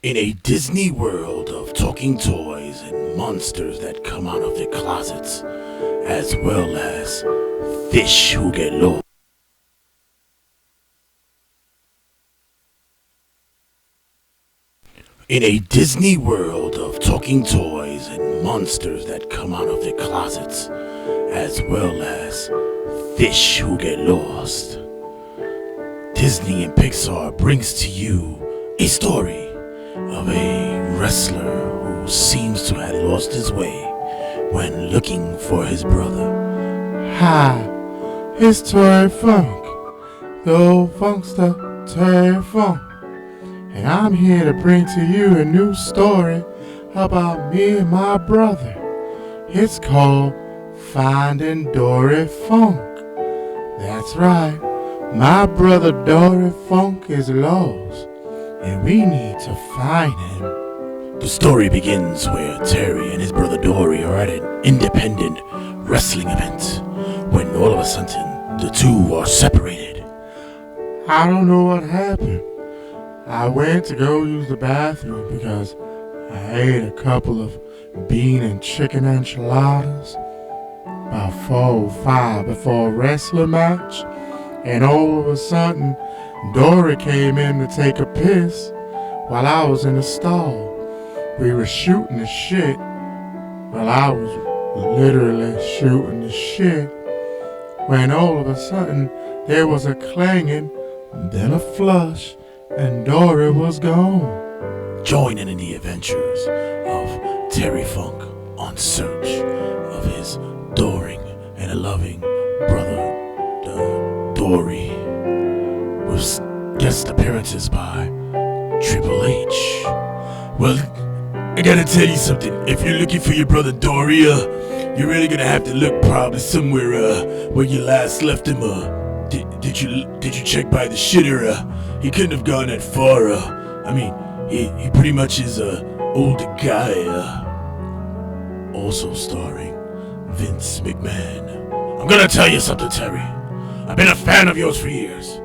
In a Disney world of talking toys and monsters that come out of their closets, as well as fish who get lost. In a Disney world of talking toys and monsters that come out of their closets, as well as fish who get lost, Disney and Pixar brings to you a story of a wrestler who seems to have lost his way when looking for his brother. Hi, it's Terry Funk, the old funkster Terry Funk, and I'm here to bring to you a new story about me and my brother. It's called Finding Dory Funk. That's right, my brother Dory Funk is lost, and we need to find him. The story begins where Terry and his brother Dory are at an independent wrestling event when all of a sudden the two are separated. I don't know what happened. I went to go use the bathroom because I ate a couple of bean and chicken enchiladas about 4 or 5 before a wrestling match, and all of a sudden Dory came in to take a piss while I was in the stall. We were shooting the shit. Well, I was literally shooting the shit when all of a sudden there was a clanging, then a flush, and Dory was gone. Join in the adventures of Terry Funk on search of his adoring and a loving brother, Dory, with guest appearances by Triple H. Well, I gotta tell you something. If you're looking for your brother Dory, you're really gonna have to look probably somewhere where you last left him. Did you check by the shitter? He couldn't have gone that far. I mean, he pretty much is a older guy. Also starring Vince McMahon. I'm gonna tell you something, Terry. I've been a fan of yours for years,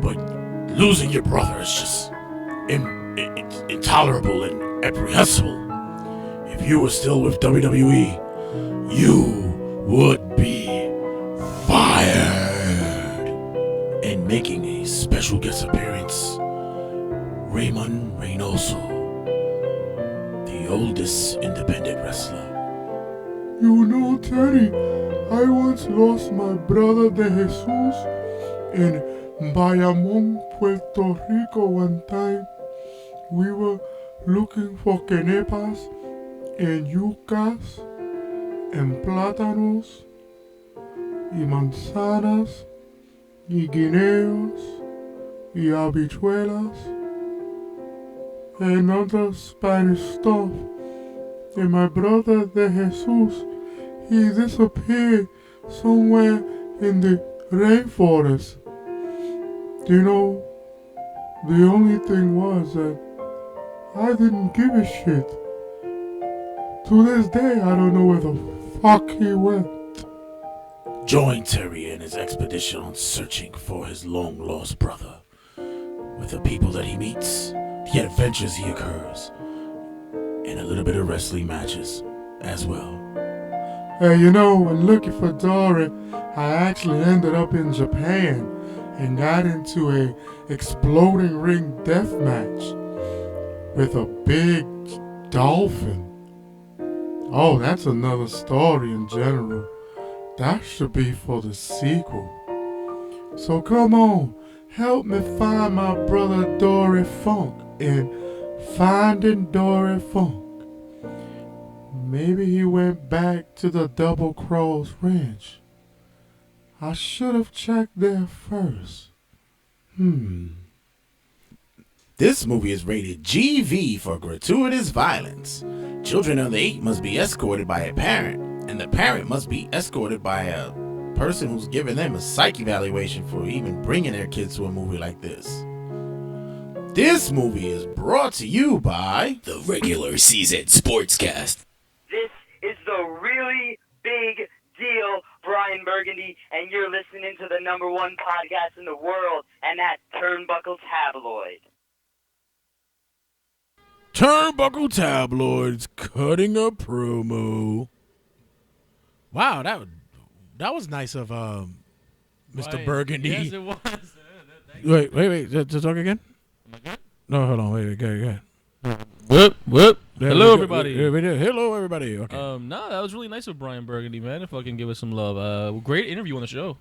but losing your brother is just intolerable and reprehensible. If you were still with WWE, you would be fired. And making a special guest appearance, Raymond Reynoso, the oldest independent wrestler. You know, Terry, I once lost my brother De Jesus in Bayamon, Puerto Rico one time. We were looking for quenepas and yucas and plátanos y manzanas y guineos y habichuelas and other Spanish stuff. And my brother De Jesus, he disappeared somewhere in the rainforest. You know, the only thing was that I didn't give a shit. To this day, I don't know where the fuck he went. Join Terry in his expedition on searching for his long-lost brother, with the people that he meets, the adventures he occurs, and a little bit of wrestling matches as well. Hey, you know, when looking for Dory, I actually ended up in Japan and got into a exploding ring death match with a big dolphin. Oh, that's another story in general. That should be for the sequel. So come on, help me find my brother Dory Funk in Finding Dory Funk. Maybe he went back to the Double Cross Ranch. I should have checked there first. This movie is rated GV for gratuitous violence. Children under 8 must be escorted by a parent, and the parent must be escorted by a person who's giving them a psych evaluation for even bringing their kids to a movie like this. This movie is brought to you by the Regular Season Sportscast. This is the really big deal, Brian Burgundy, and you're listening to the #1 podcast in the world, and that's Turnbuckle Tabloid. Turnbuckle Tabloids cutting a promo. Wow, that was nice of Mr. Right. Burgundy. Yes, it was. Wait. To talk again? No, hold on. Wait. Go ahead. Whoop. There Hello, we go. everybody. Yeah, we did. Hello, everybody. Okay. No, that was really nice of Brian Burgundy, man. To fucking give us some love. Great interview on the show.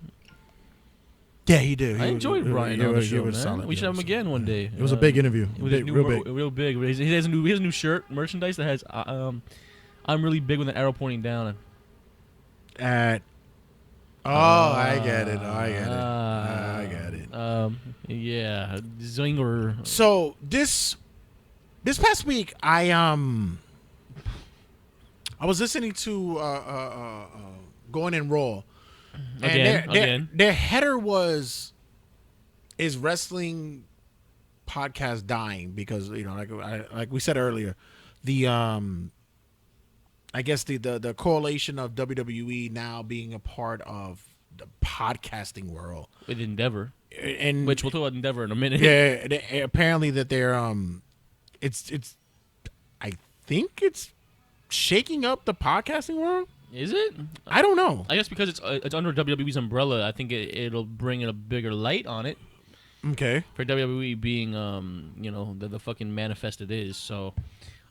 Yeah, he did. I enjoyed Brian on the show, man. Solid. We should have him again one day. It was a big interview. Real big. Real big. He has a new shirt merchandise that has I'm really big with an arrow pointing down. I get it. I get it. Yeah, zinger. So this past week, I was listening to Going in Raw, and Again. their header is wrestling podcast dying because like we said earlier, the I guess the correlation of WWE now being a part of the podcasting world With Endeavor, and which we'll talk about Endeavor in a minute. yeah, apparently that they're it's I think it's shaking up the podcasting world. Is it? I don't know. I guess because it's under WWE's umbrella, I think it'll bring in a bigger light on it Okay. for WWE being the fucking manifest it is. So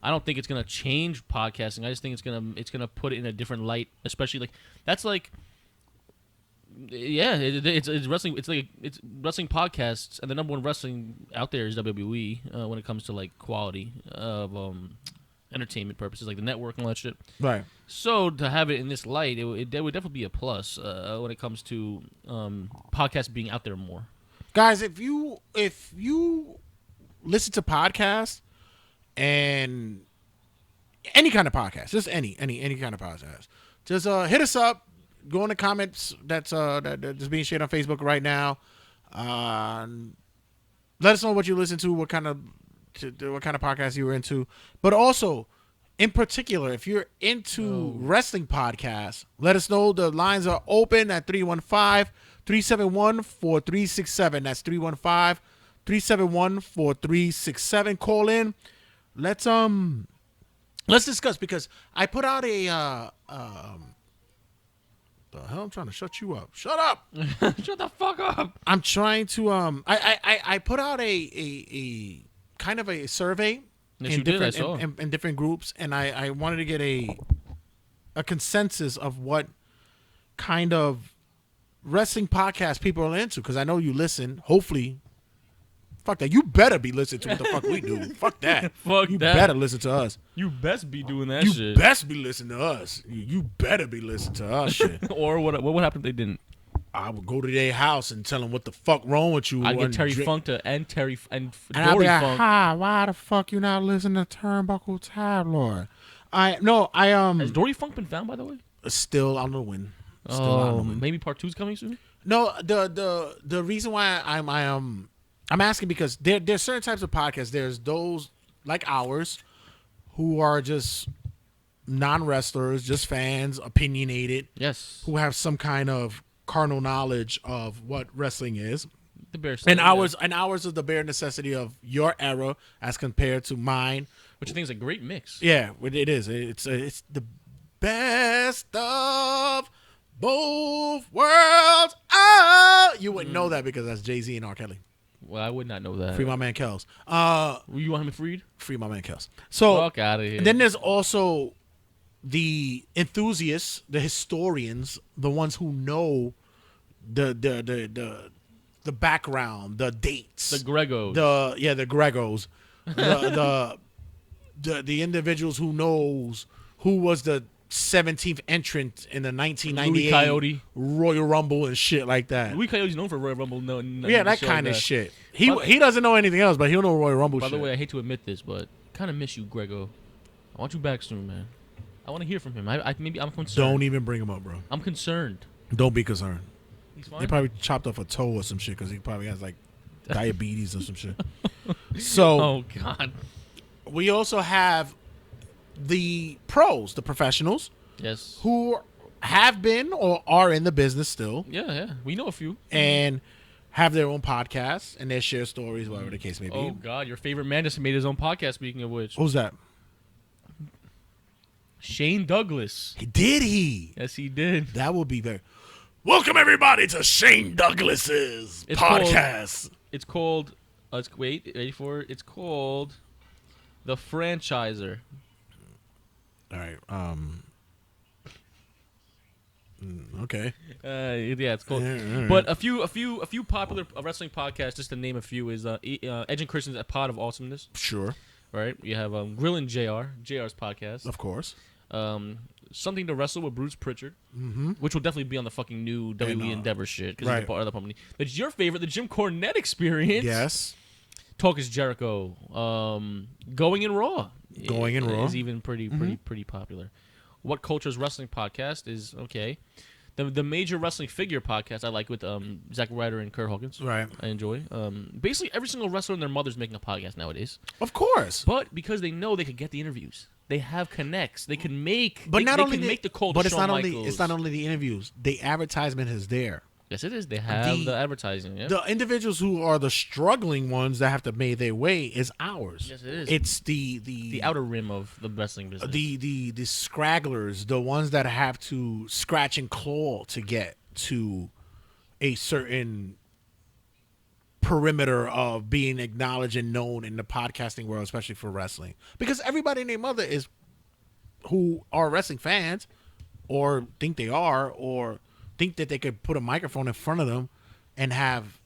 I don't think it's gonna change podcasting. I just think it's gonna put it in a different light, especially it's wrestling. It's wrestling podcasts, and the number one wrestling out there is WWE when it comes to quality of entertainment purposes, like the network and all that shit. Right. So to have it in this light, it would definitely be a plus when it comes to podcasts being out there more. Guys, if you listen to podcasts and any kind of podcast, just any kind of podcast, just hit us up. Go in the comments that's being shared on Facebook right now. Let us know what you listen to, what kind of podcast you were into, but also, in particular, if you're into wrestling podcasts, let us know. The lines are open at 315-371-4367. That's 315-371-4367. Call in. Let's discuss, because I put out a the hell, I'm trying to shut you up. Shut up. Shut the fuck up. I'm trying to I put out a kind of a survey in different groups, and I wanted to get a consensus of what kind of wrestling podcast people are into, because I know you listen. Hopefully, fuck that. You better be listening to what the fuck we do. Fuck that. Fuck you that. better listen to us. You best be doing that You shit. best be listening to us. You better be listening to us shit. Or what would happen if they didn't? I would go to their house and tell them what the fuck wrong with you. I'd get Terry Funk and and Dory I'd be like, Funk. hi, why the fuck you not listening to Turnbuckle Tabloid? I Has Dory Funk been found, by the way? still on the win. Still on the win. Maybe part 2's coming soon? No, the reason why I'm asking, because there's certain types of podcasts. There's those like ours who are just non-wrestlers, just fans, opinionated, Yes. who have some kind of carnal knowledge of what wrestling is. The Bear And hours of the bare necessity of your era as compared to mine, which I think is a great mix. Yeah, it is. It's the best of both worlds. Oh, you wouldn't know that because that's Jay-Z and R. Kelly. Well, I would not know that. Free my man Kels. You want him freed? Free my man Kels. So Fuck out of here. then there's also the enthusiasts, the historians, the ones who know the background, the dates, the Gregos. the Gregos, the individuals who knows who was the 17th entrant in the 1998 Coyote. Royal Rumble and shit like that. Louis Coyote's known for Royal Rumble. Yeah, that kind of shit. He doesn't know anything else, but he'll know Royal Rumble shit. By the way, I hate to admit this, but kind of miss you, Grego. I want you back soon, man. I want to hear from him. Maybe I'm concerned. Don't even bring him up, bro. I'm concerned. Don't be concerned. He's fine. They probably chopped off a toe or some shit because he probably has like diabetes or some shit. So Oh God. we also have the pros, the professionals, Yes. who have been or are in the business still, Yeah. We know a few. and have their own podcasts and they share stories, whatever the case may be. Oh God, your favorite man just made his own podcast. Speaking of which, Who's that? Shane Douglas. Did he? Yes, he did. That would be very. Welcome everybody to Shane Douglas's It's podcast. It's called. Wait, ready for it? It's called The Franchiser. All right. Okay. Yeah, it's called. Yeah, But a few popular wrestling podcasts, just to name a few, is Edge and Christian's A Pod of Awesomeness. Sure. Right. You have Grillin' JR's podcast. Of course. Something to Wrestle with Bruce Pritchard, which will definitely be on the fucking new WWE Endeavor shit because it's a part of the company. But your favorite, the Jim Cornette Experience. Yes. Talk is Jericho. Going in Raw. Going in Raw is even pretty popular. What Culture's Wrestling podcast is okay. The Major Wrestling Figure podcast I like with Zack Ryder and Kurt Hawkins. Right. I enjoy. Basically every single wrestler and their mother's making a podcast nowadays. Of course. But because they know they could get the interviews, they have connects. They can make. But they can make the call. But to it's Shawn not only Michaels. it's not only the interviews. The advertisement is there. Yes, it is. They have the advertising. Yeah. The individuals who are the struggling ones that have to make their way is ours. Yes, it is. It's the outer rim of the wrestling business. the scragglers, the ones that have to scratch and claw to get to a certain perimeter of being acknowledged and known in the podcasting world, especially for wrestling. Because everybody and their mother is who are wrestling fans or think they are or think that they could put a microphone in front of them and have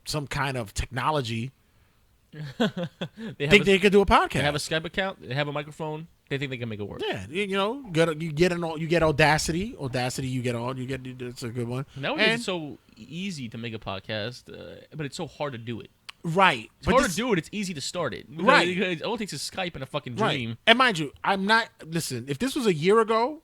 some kind of technology. They could do a podcast. They have a Skype account. They have a microphone. They think they can make it work. Yeah, you get Audacity. You get it's a good one. Nowadays it's so easy to make a podcast, but it's so hard to do it. Right. It's hard to do it. It's easy to start it. Right. It all it takes is Skype and a fucking dream. Right. And mind you, I'm not. Listen, if this was a year ago,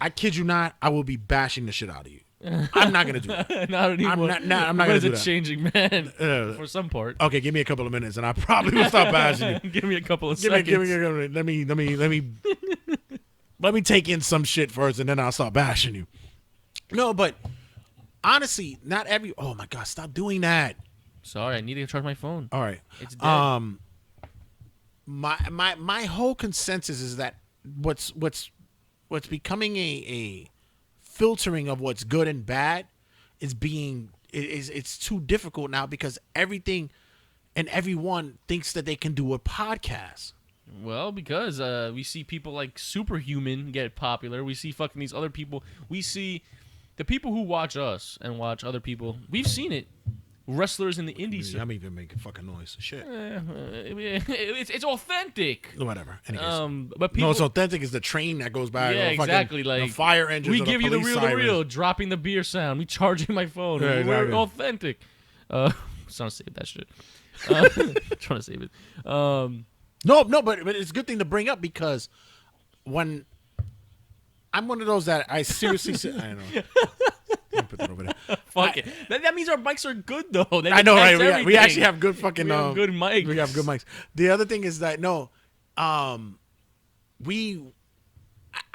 I kid you not, I will be bashing the shit out of you. I'm not gonna do that. Not anymore. I'm not But gonna it's do a that. changing man for some part. Okay, give me a couple of minutes, and I probably will stop bashing you. Give me a couple of Give me, seconds. let me take in some shit first, and then I'll start bashing you. No, but honestly, not every. Oh my God, stop doing that. Sorry, I need to charge my phone. All right. It's dead. My whole consensus is that what's becoming a filtering of what's good and bad it's too difficult now because everything and everyone thinks that they can do a podcast. Well, because we see people like Superhuman get popular. We see fucking these other people. We see the people who watch us and watch other people. We've seen it. Wrestlers in the indies. I'm even making fucking noise. Shit. It's authentic. Whatever. Anyways. But people, no, it's authentic is the train that goes by. Yeah, exactly. Like the fire engines. We give you the real, sirens. dropping the beer sound. We charging my phone. Yeah, exactly. We're authentic. I'm trying to save that shit. Trying to save it. No, but it's a good thing to bring up because when I'm one of those that I seriously say, I don't know. I'll put that over there. Fuck it. That means our mics are good though. I know, right? We actually have good fucking good mics. We have good mics. The other thing is that I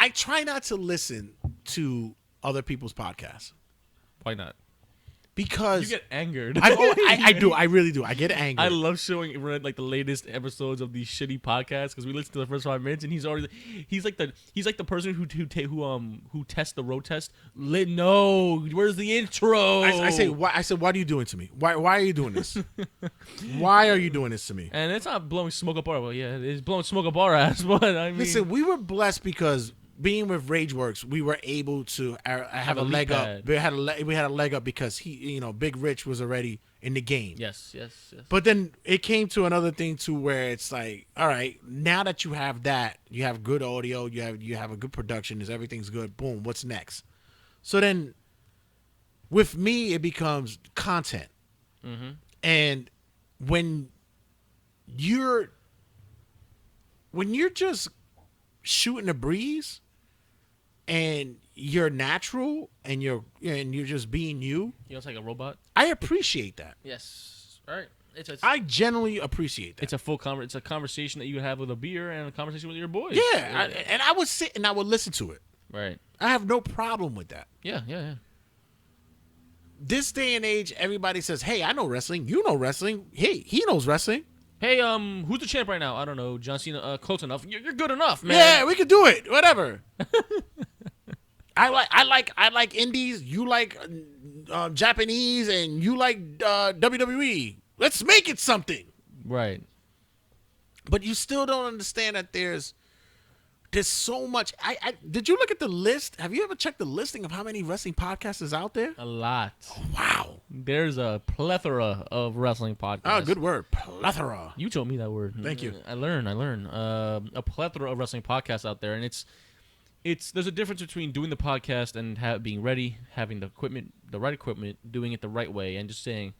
try not to listen to other people's podcasts. Why not? Because you get angered. I do. I really do. I get angry. I love showing Red like the latest episodes of these shitty podcasts because we listen to the first 5 minutes and he's like the person who tests the road test. No, where's the intro? I say why are you doing to me? Why are you doing this? Why are you doing this to me? And it's not blowing smoke up our. Well, yeah, it's blowing smoke up our ass. But I mean, listen, we were blessed because being with Rageworks, we were able to have a leg up. We had a leg up because he, Big Rich was already in the game. Yes. But then it came to another thing too, where it's like, all right, now that you have that, you have good audio, you have a good production, everything's good. Boom, what's next? So then, with me, it becomes content, and when you're just shooting a breeze. And you're natural, and you're just being you. You know, it's like a robot. I appreciate that. Yes, all right. I generally appreciate that. It's a conversation that you have with a beer and a conversation with your boys. Yeah, and I would sit and I would listen to it. Right. I have no problem with that. Yeah. this day and age, everybody says, "Hey, I know wrestling. You know wrestling. Hey, he knows wrestling. Hey, who's the champ right now? I don't know. John Cena. Close enough. You're good enough, man. Yeah, we could do it. Whatever." I like indies. You like Japanese, and you like WWE. Let's make it something. Right. But you still don't understand that there's so much. I did you look at the list? Have you ever checked the listing of how many wrestling podcasts is out there? A lot. Wow. There's a plethora of wrestling podcasts. Oh, good word. Plethora. You told me that word. Thank you. I learned. A plethora of wrestling podcasts out there, and it's there's a difference between doing the podcast and being ready, having the equipment, the right equipment, doing it the right way, and just saying,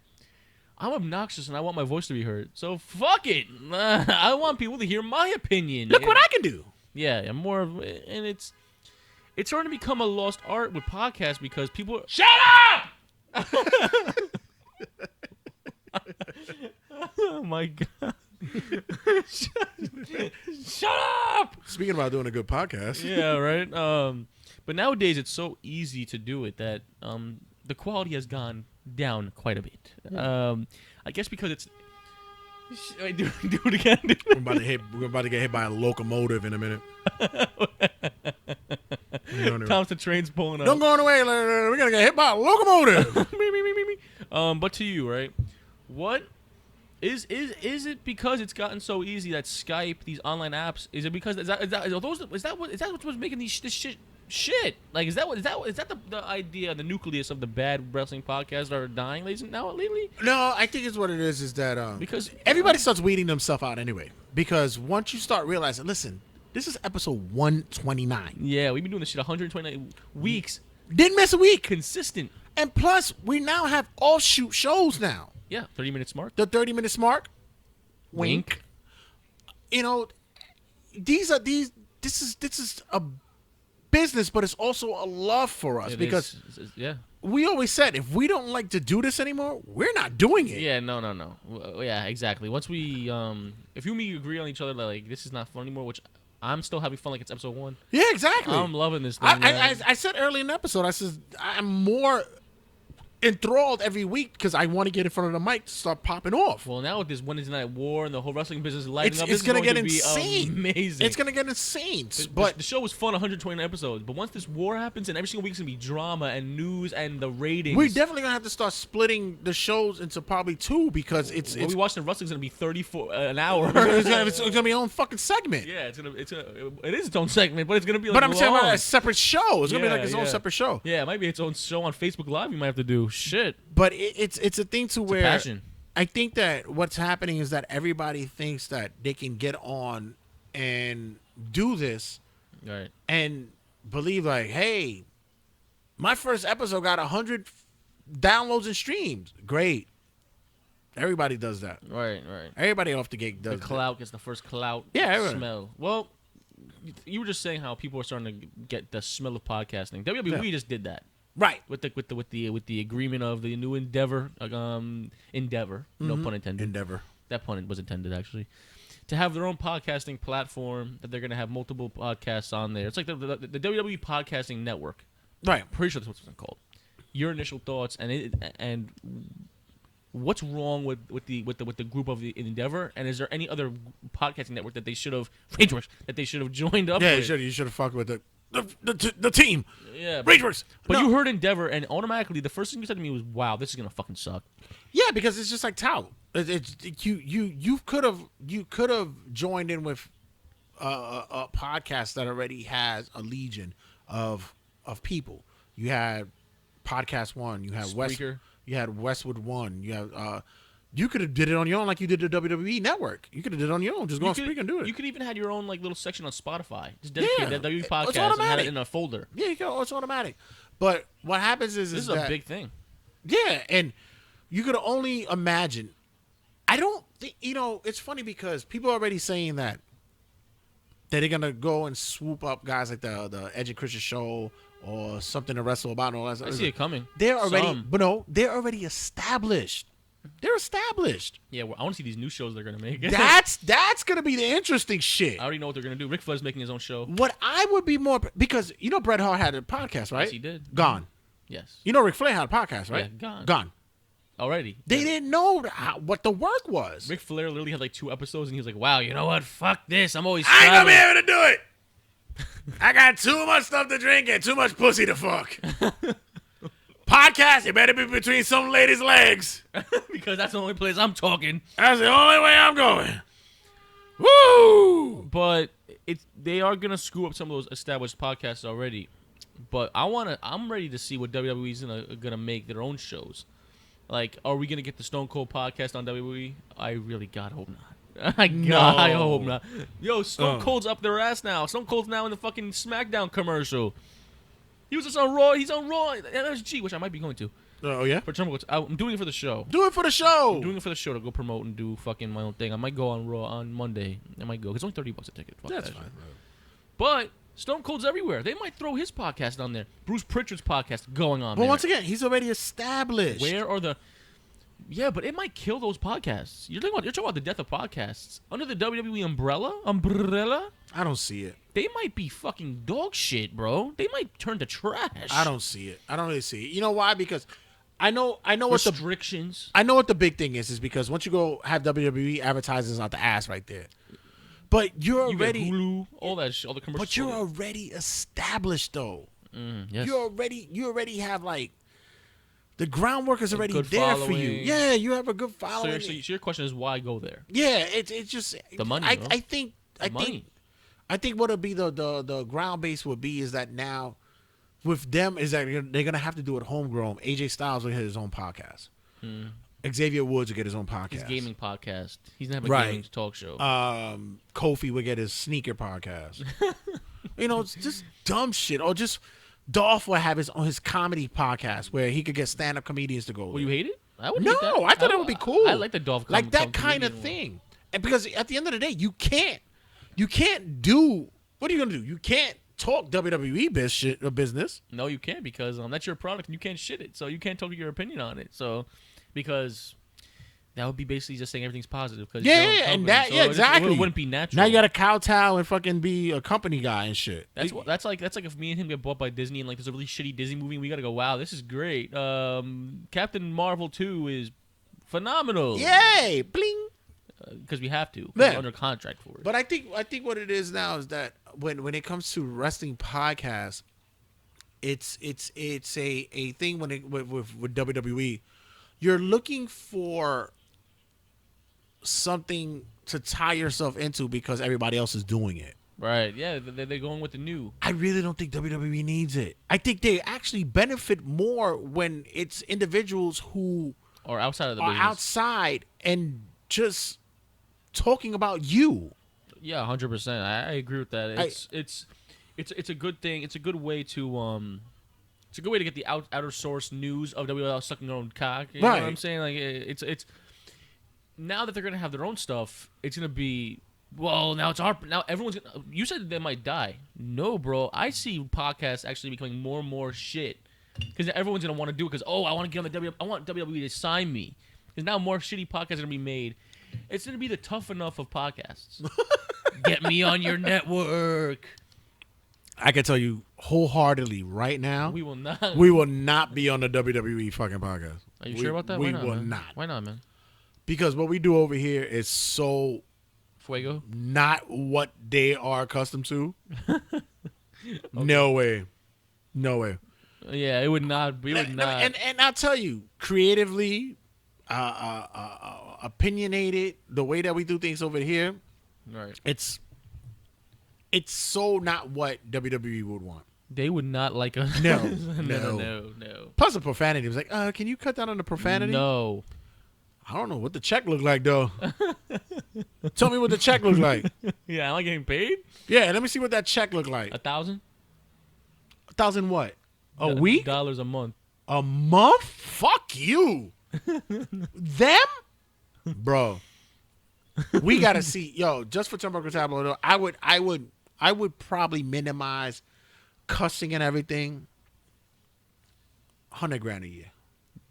I'm obnoxious and I want my voice to be heard. So fuck it. I want people to hear my opinion. Look what I can do. Yeah, and more of, and it's starting to become a lost art with podcasts because people shut up. Oh my god. Shut up. Speaking about doing a good podcast. Yeah, right. But nowadays it's so easy to do it that the quality has gone down quite a bit. I guess because it's. Wait, do it again. We're about to get hit by a locomotive in a minute. Tom's the train's pulling up. Don't go away. We're gonna get hit by a locomotive. Me. But to you, right? What is it because it's gotten so easy that Skype, these online apps, is it because is that what's making this shit? Like, is that the idea, the nucleus of the bad wrestling podcasts that are dying lately? No, I think it's what it is that Because everybody starts weeding themselves out anyway. Because once you start realizing, listen, this is episode 129. Yeah, we've been doing this shit 129 weeks. Didn't miss a week. Consistent. And plus, we now have offshoot shows now. Yeah, 30 minutes mark. The 30-minute mark. Wink. You know, this is a business, but it's also a love for us because yeah, we always said if we don't like to do this anymore, we're not doing it. Yeah, no. Yeah, exactly. Once we, if you and me agree on each other, like this is not fun anymore, which I'm still having fun like it's episode 1. Yeah, exactly. I'm loving this thing. I said early in the episode, I said I'm more enthralled every week because I want to get in front of the mic to start popping off. Well, now with this Wednesday Night War and the whole wrestling business is lighting up, it's going to get insane. Amazing. It's gonna get insane. But the show was fun, 129 episodes. But once this war happens, and every single week's gonna be drama and news and the ratings, we're definitely gonna have to start splitting the shows into probably 2 because what we watch the wrestling's gonna be 34 an hour. it's gonna be its own fucking segment. Yeah, it is its own segment, but it's gonna be. Like, but I'm saying about a separate show. It's gonna be like its own yeah. separate show. Yeah, it might be its own show on Facebook Live. You might have to do shit. But it's a thing to where passion. I think that what's happening is that everybody thinks that they can get on and do this, Right. and believe like, hey, my first episode got 100 downloads and streams. Great. Everybody does that. Right. Everybody off the gate does The clout gets the first clout smell. Well, you were just saying how people are starting to get the smell of podcasting. WWE just did that. Right. With the agreement of the new Endeavor, no pun intended. Endeavor. That pun was intended, actually. To have their own podcasting platform that they're going to have multiple podcasts on there. It's like the WWE Podcasting Network. Right. I'm pretty sure that's what it's called. Your initial thoughts and what's wrong with the group of the Endeavor, and is there any other podcasting network that they should have joined up with? Yeah, you should have fucked with the team. Yeah, Rageworks. But you heard Endeavor, and automatically the first thing you said to me was, "Wow, this is gonna fucking suck." Yeah, because it's just like tout. You could have joined in with a podcast that already has a legion of people. You had Podcast One. You had Spreaker. You had Westwood One. You have you could have did it on your own like you did the WWE Network. You could have did it on your own. Just go on Spreaker and do it. You could even had your own like little section on Spotify. Just dedicate that WWE podcast it's and had it in a folder. Yeah, you go. It's automatic. But what happens is this is a big thing. Yeah, and you could only imagine. I don't think it's funny because people are already saying that they're gonna go and swoop up guys like the Edge and Christian show or something to wrestle about and all that stuff. I see it coming. They're already established. They're established. Yeah, well, I want to see these new shows they're gonna make. That's gonna be the interesting shit. I already know what they're gonna do. Ric Flair's making his own show. What I would be more because Bret Hart had a podcast, right? Yes, he did. Gone. Yes. You know Ric Flair had a podcast, right? Yeah, Gone. Already. They Yeah. didn't know what the work was. Ric Flair literally had like 2 episodes, and he was like, "Wow, you know what? Fuck this. I'm always I ain't gonna be traveling." able to do it. I got too much stuff to drink and too much pussy to fuck. Podcast, it better be between some lady's legs. Because that's the only place I'm talking. That's the only way I'm going. Woo! But they are gonna screw up some of those established podcasts already. But I'm ready to see what WWE's gonna make their own shows. Like, are we gonna get the Stone Cold podcast on WWE? I really God hope not. I hope not. Yo, Stone Cold's up their ass now. Stone Cold's now in the fucking SmackDown commercial. He was just on Raw. He's on Raw MSG, which I might be going to. Oh yeah. For Trump, I'm doing it for the show. Do it for the show. I'm doing it for the show to go promote and do fucking my own thing. I might go on Raw on Monday. I might go. It's only $30 a ticket. Fuck That's that fine. shit. But Stone Cold's everywhere. They might throw his podcast on there. Bruce Pritchard's podcast going on But there. once again, he's already established. Where are the... Yeah, but it might kill those podcasts. You're talking about the death of podcasts. Under the WWE umbrella, I don't see it. they might be fucking dog shit, bro. They might turn to trash. I don't see it. I don't really see it. You know why? Because I know what the Restrictions. I know what the big thing is because once you go have WWE advertisers out the ass right there. But you're You already get Hulu, all that shit, all the commercials. But you're already established though. Yes. You already have like the groundwork is already good there for you. following. Yeah, you have a good So, following. so your question is why go there? Yeah, it's just The money, I, bro. I think I money. think I think what'll be the ground base would be is that now with them is that they're gonna have to do it homegrown. AJ Styles will get his own podcast. Xavier Woods will get his own podcast. His gaming podcast. He's gonna have a Right. gaming talk show. Kofi would get his sneaker podcast. You know, it's just dumb shit. Or just Dolph will have his comedy podcast where he could get stand up comedians to go. Well, you hate it? I would. No, hate that. I thought it would be cool. I like the Dolph. like that com- kind of comedian thing. And because at the end of the day, you can't do. What are you gonna do? You can't talk WWE business. No, you can't because that's your product and you can't shit it. So you can't talk your opinion on it. So because that would be basically just saying everything's positive. Cause Yeah, your own and company. that So yeah, it just- exactly. It wouldn't be natural. Now you got to kowtow and fucking be a company guy and shit. That's like if me and him get bought by Disney and like there's a really shitty Disney movie and we gotta go, wow, this is great. Captain Marvel 2 is phenomenal. Yay, bling. Because we have to. 'Cause Yeah. we're under contract for it. But I think what it is now is that when it comes to wrestling podcasts, it's a thing with WWE. You're looking for something to tie yourself into because everybody else is doing it. Right. Yeah, they're going with the new. I really don't think WWE needs it. I think they actually benefit more when it's individuals who Or outside of the are business. outside and just talking about you. Yeah, 100%. I agree with that. It's a good thing. It's a good way to it's a good way to get the outer source news of WWE without sucking their own cock. You know what Right. I'm saying? Like it's now that they're gonna have their own stuff, it's gonna be now everyone's gonna. You said they might die. No, bro. I see podcasts actually becoming more and more shit because everyone's gonna want to do it because I want to get on the WWE. I want WWE to sign me because now more shitty podcasts are gonna be made. It's gonna be the tough enough of podcasts. Get me on your network. I can tell you wholeheartedly right now, We will not. we will not be on the WWE fucking podcast. Are you sure about that? We Why not, will man? not. Why not, man? Because what we do over here is so Fuego. not what they are accustomed to. No way. No way. Yeah, it would not. We would not. And I'll tell you, creatively, opinionated, the way that we do things over here, right. it's so not what WWE would want. They would not like us. No, no. Plus the profanity. It was like, can you cut down on the profanity? No. I don't know what the check looked like though. Tell me what the check looked like. Yeah, am I getting paid? Yeah, let me see what that check looked like. 1,000 1,000 what? A week? $1,000 a month. A month? Fuck you. Them? Bro. We gotta see. Yo, just for Turnbuckle Tableau, I would probably minimize cussing and everything. $100,000 a year.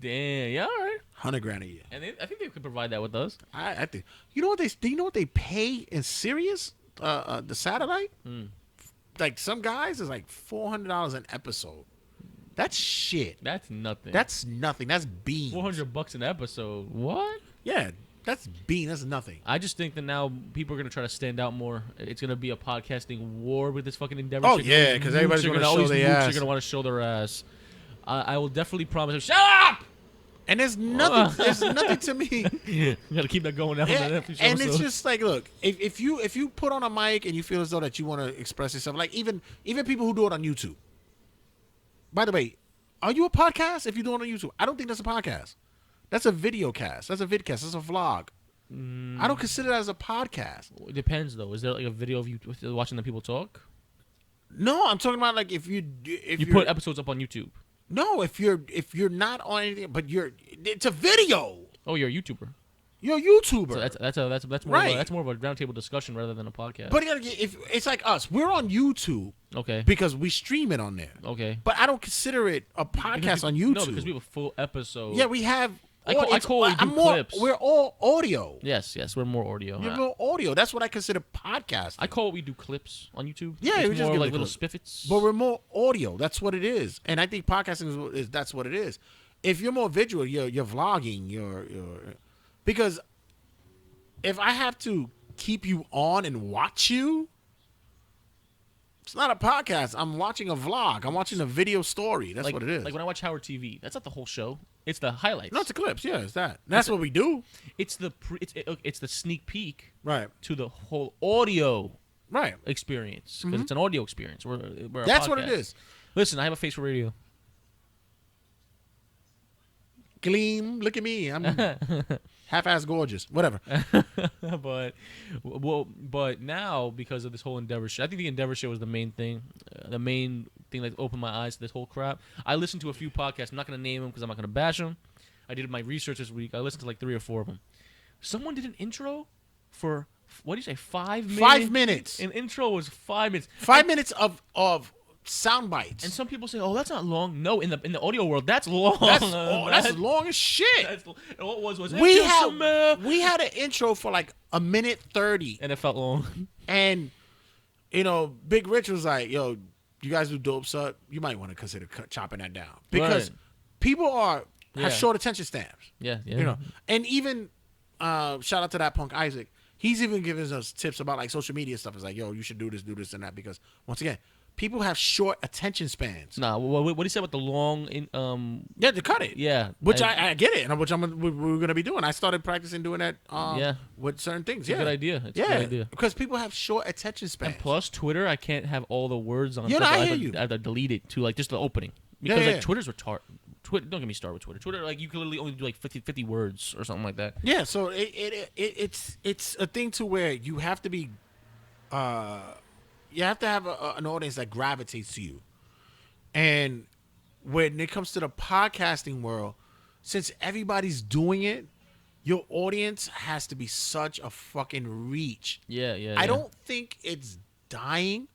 Damn. Yeah. All right. $100,000 a year. And I think they could provide that with us. I think. You know what they pay in Sirius? The satellite? Like some guys is like $400 an episode. That's shit. That's nothing. That's nothing. That's beans. $400 an episode. What? Yeah, that's bean. That's nothing. I just think that now people are gonna try to stand out more. It's gonna be a podcasting war with this fucking Endeavor. Oh, shit. yeah, 'cause everybody's gonna all show these their mooks ass. are gonna want to show their ass. I will definitely promise. Shut up! And there's nothing. There's nothing to me. You gotta keep that going. And it's just like, look, if you put on a mic and you feel as though that you want to express yourself, like even people who do it on YouTube. By the way, are you a podcast if you do it on YouTube? I don't think that's a podcast. That's a video cast. That's a vidcast. That's a vlog. I don't consider that as a podcast. It depends though. Is there like a video of you watching the people talk? No, I'm talking about like if you put episodes up on YouTube. No, if you're not on anything, but it's a video. Oh, you're a YouTuber. You're a YouTuber. So that's more Right. that's more of a roundtable discussion rather than a podcast. But if it's like us, we're on YouTube okay. because we stream it on there. Okay. But I don't consider it a podcast on YouTube. No, because we have a full episode. Yeah, we have. I call what we do clips. We're all audio. Yes, we're more audio. You're more audio. That's what I consider podcasting. I call what we do clips on YouTube. Yeah, it's we just more give like the little clip. spiffets. But we're more audio. That's what it is. And I think podcasting is that's what it is. If you're more visual, you're vlogging. You're because if I have to keep you on and watch you, it's not a podcast. I'm watching a vlog. I'm watching a video story. That's what it is. Like when I watch Howard TV, that's not the whole show. It's the highlights. No, it's the clips. Yeah, it's that. That's what we do. It's the it's the sneak peek Right. to the whole audio Right. experience because it's an audio experience. We're a That's what podcast. it is. Listen, I have a face for radio. Gleam. Look at me. I'm half-ass gorgeous. Whatever. but now because of this whole Endeavor shit, I think the Endeavor shit was the main thing that opened my eyes to this whole crap. I listened to a few podcasts. I'm not gonna name them because I'm not gonna bash them. I did my research this week. I listened to like 3 or 4 of them. Someone did an intro for what do you say 5 minutes? 5 minutes. An intro was 5 minutes. 5 minutes of sound bites. And some people say, "Oh, that's not long." No, in the audio world, that's long. That's long as shit. And what was We had an intro for like a minute 30, and it felt long. and Big Rich was like, "Yo, you guys do dope stuff. You might want to consider chopping that down because Right. people have Yeah. short attention spans. Yeah. And even shout out to that punk Isaac. He's even giving us tips about like social media stuff. It's like, yo, you should do this, and that because once again, people have short attention spans. Nah, what he said about the long Yeah, to cut it. Yeah, Which I get it, and which we're gonna be doing. I started practicing doing that. Yeah. With certain things. It's a good idea. It's a good idea. Because people have short attention spans. And plus, Twitter, I can't have all the words on. Yeah, stuff. no, I have hear to- you. I have to delete it to like just the opening because Yeah. like Twitter's retarded. Twitter, don't get me started with Twitter. Twitter, like you can literally only do like 50 words or something like that. Yeah, so it's a thing to where you have to be, you have to have an audience that gravitates to you, and when it comes to the podcasting world, since everybody's doing it, your audience has to be such a fucking reach. Yeah. I don't think it's dying.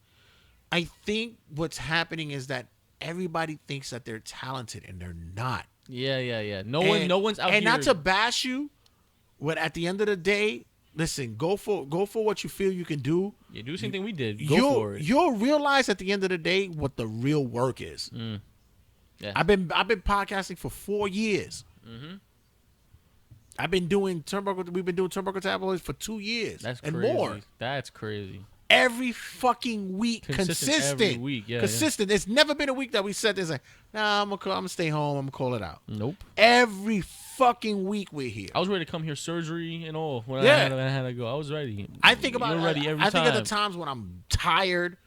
I think what's happening is that everybody thinks that they're talented and they're not. Yeah. No one's out and here. not to bash you, but at the end of the day, listen, go for what you feel you can do. Yeah, do the same thing we did. Go for it. You'll realize at the end of the day what the real work is. Yeah. I've been podcasting for 4 years. Mm-hmm. I've been doing Turnbuckle. We've been doing Turnbuckle Tabloids for 2 years. That's and crazy. more. That's crazy. Every fucking week, consistent. Every week, yeah. Consistent. There's never been a week that we said this like, nah, I'm gonna stay home. I'm gonna call it out. Nope. Every fucking week we're here. I was ready to come here, surgery and all. When Yeah. I had to go. I was ready. I think about. You're ready every I time. think of the times when I'm tired,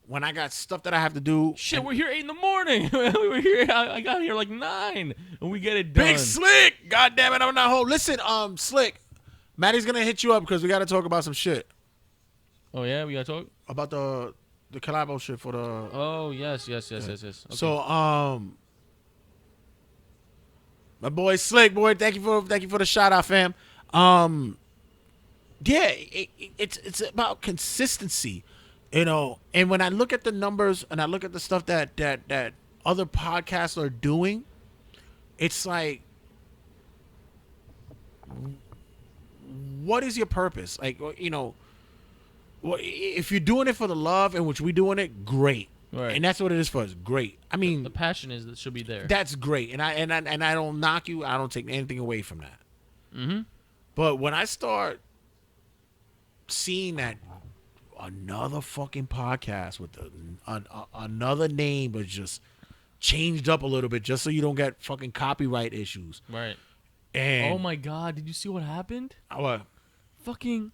when I got stuff that I have to do. Shit, we're here 8 in the morning. We were here. I got here like 9, and we get it done. Big Slick. God damn it, I'm not home. Listen, Slick, Maddie's gonna hit you up because we got to talk about some shit Oh yeah, we gotta talk. about the collabo shit for the. Oh yes. Okay. So my boy Slick, boy, thank you for the shout out, fam. Yeah, it's about consistency, And when I look at the numbers and I look at the stuff that other podcasts are doing, it's like, what is your purpose? Like, if you're doing it for the love in which we're doing it, great. Right. And that's what it is for us. Great. I mean, The passion is that should be there. that's great. And I don't knock you. I don't take anything away from that. Mm-hmm. But when I start seeing that another fucking podcast with another name but just changed up a little bit just so you don't get fucking copyright issues. Right. And Oh my God! Did you see what happened? what? Fucking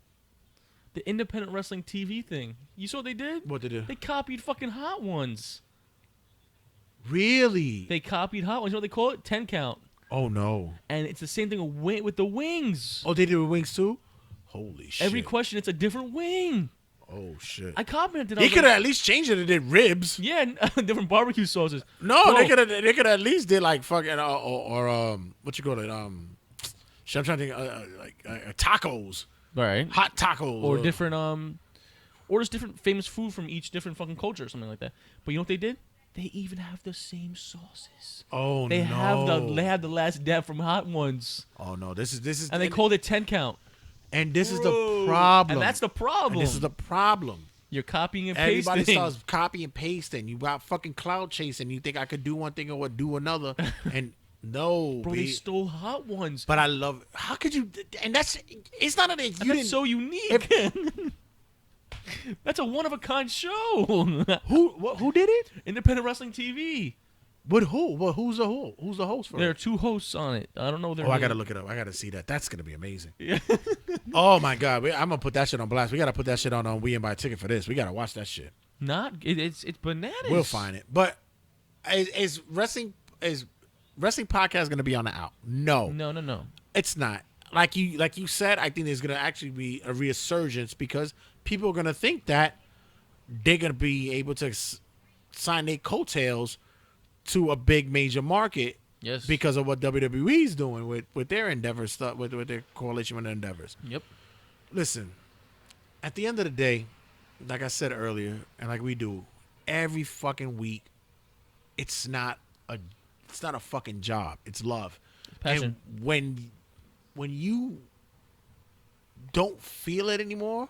the independent wrestling TV thing. You saw what they did? What they do? They copied fucking Hot Ones. Really? They copied Hot Ones. You know what they call it? 10 count. Oh no. And it's the same thing with the wings. Oh, they did with wings too? Holy shit. Every question, it's a different wing. Oh shit. I commented on They it. could have at least changed it and did ribs. Yeah, different barbecue sauces. No, Bro, they could have at least did like fucking or what you call it shit, I'm trying to think like tacos, Right. hot tacos, Or different or just different famous food from each different fucking culture or something like that. But you know what they did? They even have the same sauces. Oh They no. have the last dab from Hot Ones. Oh no, this is And they called it 10 count. and this is the problem. And that's the problem. And this is the problem. You're copying and pasting. Everybody starts copy and pasting. You got fucking cloud chasing. You think I could do one thing or what do another, and no, Bro, B. they stole Hot Ones. But I love. How could you? And it's not that you And didn't. that's so unique. That's a one-of-a-kind show. Who did it? Independent Wrestling TV. With who? Well, who's the host? Who's the host for There are it? 2 hosts on it. I don't know their Oh, I name. gotta look it up. I gotta see that. That's gonna be amazing. Yeah. Oh my god, I'm gonna put that shit on blast. We gotta put that shit on We and buy a ticket for this. We gotta watch that shit. It's bananas. We'll find it. But is wrestling podcast gonna be on the out? No, No. it's not. Like you said, I think there's gonna actually be a resurgence because people are gonna think that they're gonna be able to sign their coattails to a big major market. Yes. Because of what WWE's doing with their endeavors, stuff with their coalition with their endeavors. Yep. Listen, at the end of the day, like I said earlier, and like we do every fucking week, it's not a fucking job. It's love. Passion. And when you don't feel it anymore,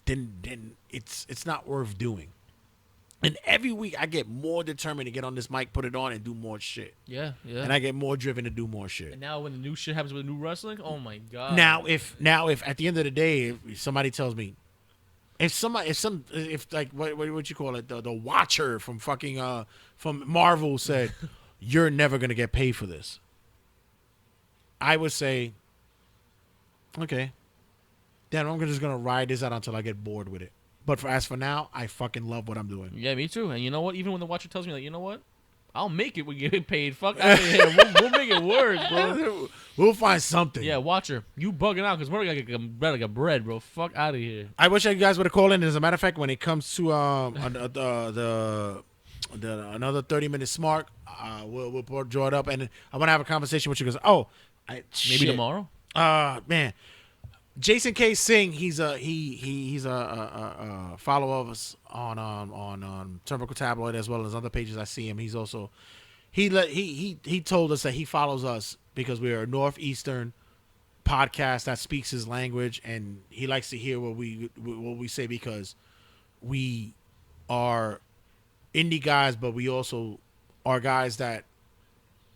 then it's not worth doing. And every week I get more determined to get on this mic, put it on, and do more shit. Yeah. And I get more driven to do more shit. And now when the new shit happens with new wrestling, oh my god. Now if at the end of the day, if somebody tells me, if like what you call it, the Watcher from fucking from Marvel said, you're never gonna get paid for this, I would say, okay, then I'm just gonna ride this out until I get bored with it. But as for now, I fucking love what I'm doing. Yeah, me too. And you know what? Even when the Watcher tells me, like, you know what? I'll make it when you get paid. Fuck out of here. We'll make it work, bro. We'll find something. Yeah, Watcher, you bugging out because we're gonna get bread, bro. Fuck out of here. I wish you guys would have called in. As a matter of fact, when it comes to another 30-minute smart, we'll draw it up, and I want to have a conversation with you because Maybe shit. tomorrow. Man, Jason K. Singh, he's a follower of us on Turnbuckle Tabloid as well as other pages. I see him. He's also he told us that he follows us because we are a Northeastern podcast that speaks his language, and he likes to hear what we say because we are indie guys, but we also are guys that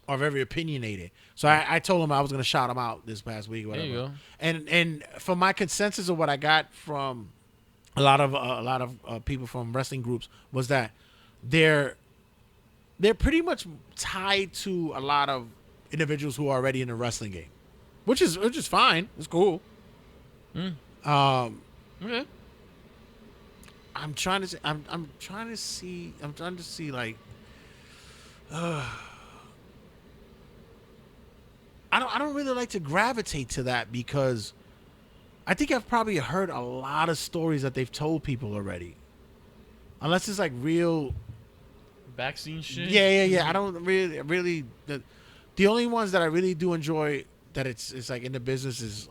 are very opinionated. So I told him I was going to shout him out this past week. Whatever. There you go. And from my consensus of what I got from a lot of people from wrestling groups was that they're pretty much tied to a lot of individuals who are already in the wrestling game, which is fine. It's cool. Okay. I'm trying to see like I don't really like to gravitate to that because I think I've probably heard a lot of stories that they've told people already. Unless it's like real Vaccine shit. Yeah. I don't really the only ones that I really do enjoy that it's like in the business is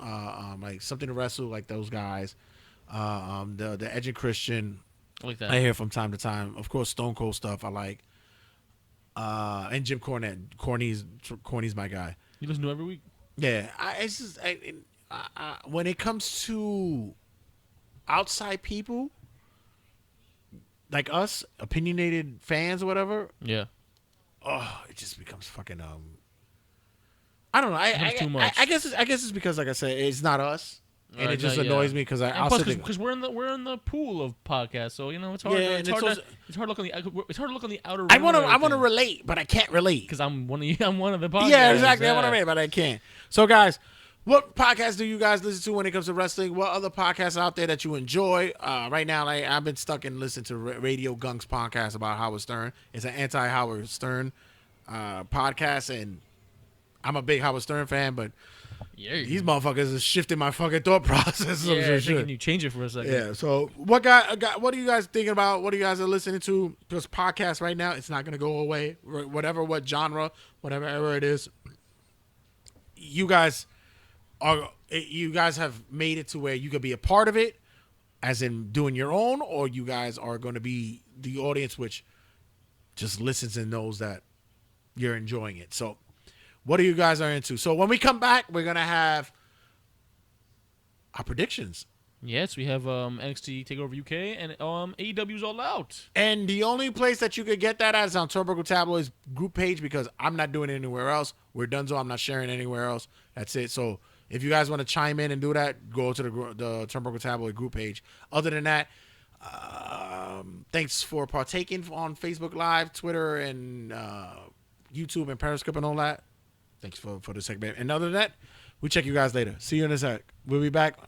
like Something to Wrestle, like those guys. The Edge and Christian I like that. I hear from time to time. Of course, Stone Cold stuff I like. And Jim Cornette. Corny's my guy. You listen to it every week. Yeah, it's just when it comes to outside people, like us, opinionated fans or whatever, Yeah. it just becomes fucking I don't know. becomes too much. I guess it's because, like I said, it's not us, and it just yeah. annoys me because And I'll plus, sit there. because we're in the pool of podcasts, so you know it's hard. Yeah, it's, and hard it's hard to look on the outer. I want to relate, but I can't relate. because I'm one of you. I'm one of the podcasts. Yeah, exactly. I want to relate, but I can't. So, guys, what podcasts do you guys listen to when it comes to wrestling? What other podcasts out there that you enjoy? Right now, like, I've been stuck in listening to Radio Gunk's podcast about Howard Stern. It's an anti-Howard Stern podcast, and I'm a big Howard Stern fan, but Yeah, these motherfuckers is shifting my fucking thought process. yeah. Thinking you change it for a second. Yeah. So what are you guys thinking about? What are you guys are listening to? This podcast right now, it's not gonna go away. What genre, whatever era it is. You guys have made it to where you could be a part of it, as in doing your own, or you guys are going to be the audience which just listens and knows that you're enjoying it. So what are you guys are into? So when we come back, we're gonna have our predictions. Yes, we have NXT Takeover UK and AEW's All Out. And the only place that you could get that at is on Turnbuckle Tabloid's group page, because I'm not doing it anywhere else. We're done, so I'm not sharing anywhere else. That's it. So if you guys want to chime in and do that, go to the Turnbuckle Tabloid group page. Other than that, thanks for partaking on Facebook Live, Twitter, and YouTube and Periscope and all that. Thanks for the segment. And other than that, we check you guys later. See you in a sec. We'll be back